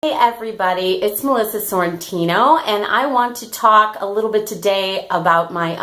Hey everybody, it's Melissa Sorrentino, and I want to talk a little bit today about my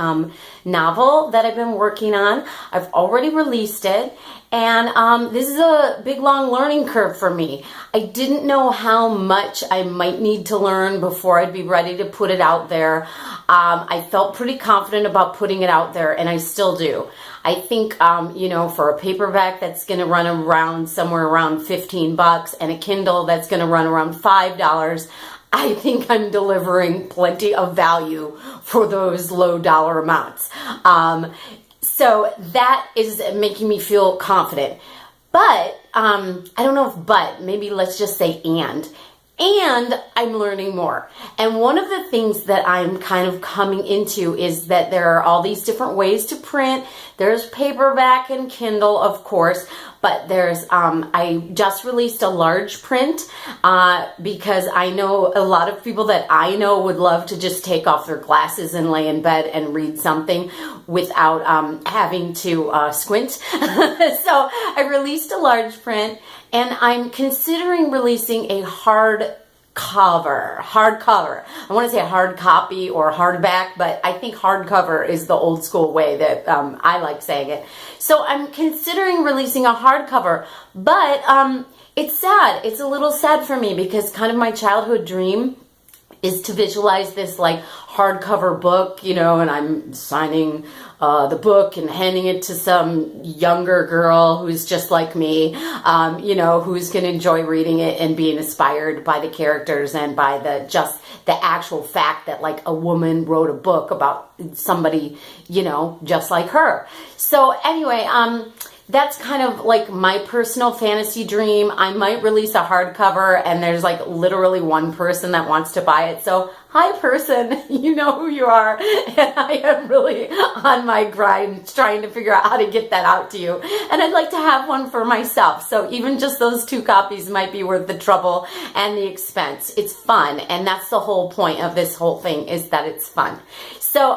novel that I've been working on. I've already released it, and this is a big long learning curve for me. I didn't know how much I might need to learn before I'd be ready to put it out there. I felt pretty confident about putting it out there, and I still do. I think, for a paperback that's going to run around somewhere around $15 and a Kindle that's going to run around $5, I think I'm delivering plenty of value for those low dollar amounts. So that is making me feel confident. But, I don't know if but, maybe let's just say and I'm learning more. And one of the things that I'm kind of coming into is that there are all these different ways to print. There's paperback and Kindle, of course, but there's, I just released a large print because I know a lot of people that I know would love to just take off their glasses and lay in bed and read something without having to squint. So I released a large print, and I'm considering releasing a hardcover. I want to say a hard copy or hardback, but I think hardcover is the old school way that I like saying it. So I'm considering releasing a hardcover, but it's sad. It's a little sad for me because kind of my childhood dream is to visualize this like hardcover book, and I'm signing the book and handing it to some younger girl who's just like me, who's going to enjoy reading it and being inspired by the characters and by the actual fact that like a woman wrote a book about somebody, just like her. So anyway, that's kind of like my personal fantasy dream. I might release a hardcover and there's like literally one person that wants to buy it. So hi person, you know who you are. And I am really on my grind trying to figure out how to get that out to you. And I'd like to have one for myself. So even just those 2 copies might be worth the trouble and the expense. It's fun. And that's the whole point of this whole thing, is that it's fun. So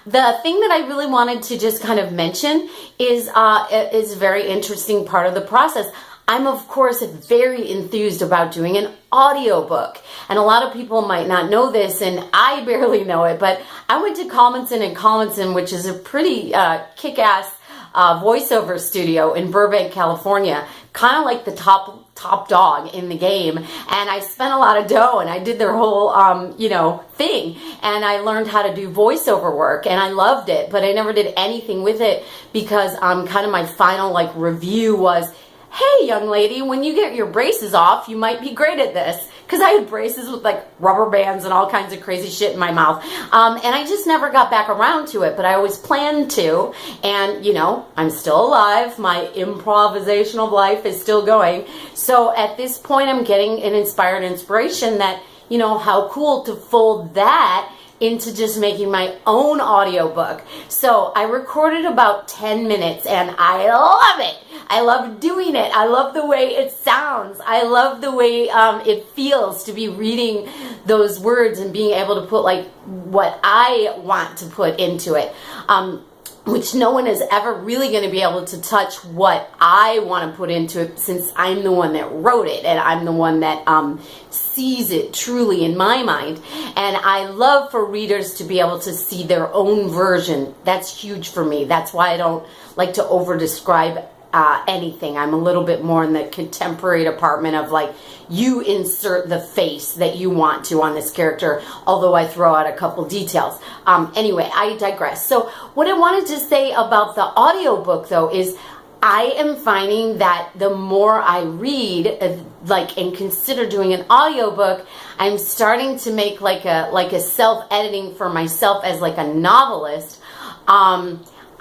the thing that I really wanted to just kind of mention is a very interesting part of the process. I'm, of course, very enthused about doing an audiobook. And a lot of people might not know this, and I barely know it, but I went to Collinson & Collinson, which is a pretty kick-ass voiceover studio in Burbank, California, kind of like the top dog in the game. And I spent a lot of dough, and I did their whole, thing. And I learned how to do voiceover work, and I loved it, but I never did anything with it because kind of my final review was, hey, young lady, when you get your braces off, you might be great at this. Because I had braces with rubber bands and all kinds of crazy shit in my mouth. And I just never got back around to it, but I always planned to. And, I'm still alive. My improvisational life is still going. So at this point, I'm getting an inspiration that, how cool to fold that into just making my own audiobook. So I recorded about 10 minutes and I love it. I love doing it. I love the way it sounds. I love the way it feels to be reading those words and being able to put what I want to put into it. Which no one is ever really going to be able to touch what I want to put into it, since I'm the one that wrote it and I'm the one that sees it truly in my mind. And I love for readers to be able to see their own version. That's huge for me. That's why I don't like to over-describe anything. I'm a little bit more in the contemporary department of you insert the face that you want to on this character, although I throw out a couple details. Anyway, I digress. So what I wanted to say about the audiobook though is I am finding that the more I read and consider doing an audiobook, I'm starting to make a self-editing for myself as a novelist.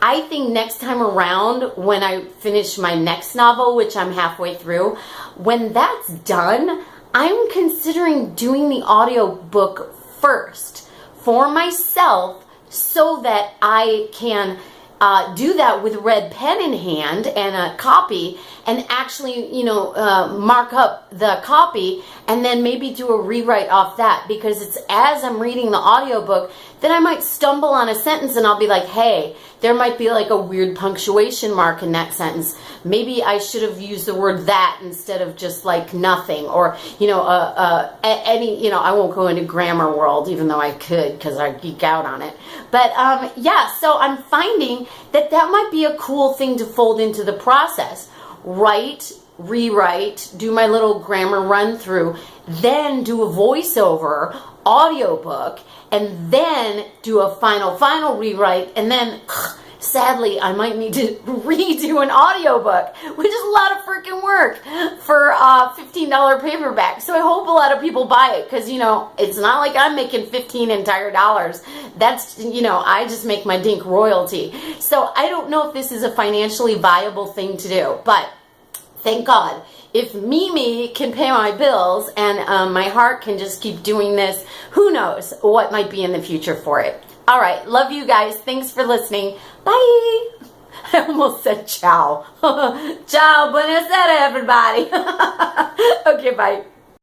I think next time around, when I finish my next novel, which I'm halfway through, when that's done, I'm considering doing the audiobook first for myself so that I can do that with a red pen in hand and a copy and actually, mark up the copy and then maybe do a rewrite off that, because it's as I'm reading the audiobook that I might stumble on a sentence and I'll be like, hey, there might be like a weird punctuation mark in that sentence. Maybe I should have used the word that instead of just like nothing, or, you know, any, you know, I won't go into grammar world, even though I could because I geek out on it. But yeah, so I'm finding that that might be a cool thing to fold into the process. Write, rewrite, do my little grammar run through, then do a voiceover audiobook, and then do a final rewrite, and then sadly I might need to redo an audiobook, which is a lot of freaking work for $15 paperback. So I hope a lot of people buy it, because, you know, it's not like I'm making 15 entire dollars. That's, you know, I just make my dink royalty. So I don't know if this is a financially viable thing to do, but thank God. If Mimi can pay my bills and my heart can just keep doing this, who knows what might be in the future for it. All right. Love you guys. Thanks for listening. Bye. I almost said ciao. Ciao. Buonasera, everybody. Okay, bye.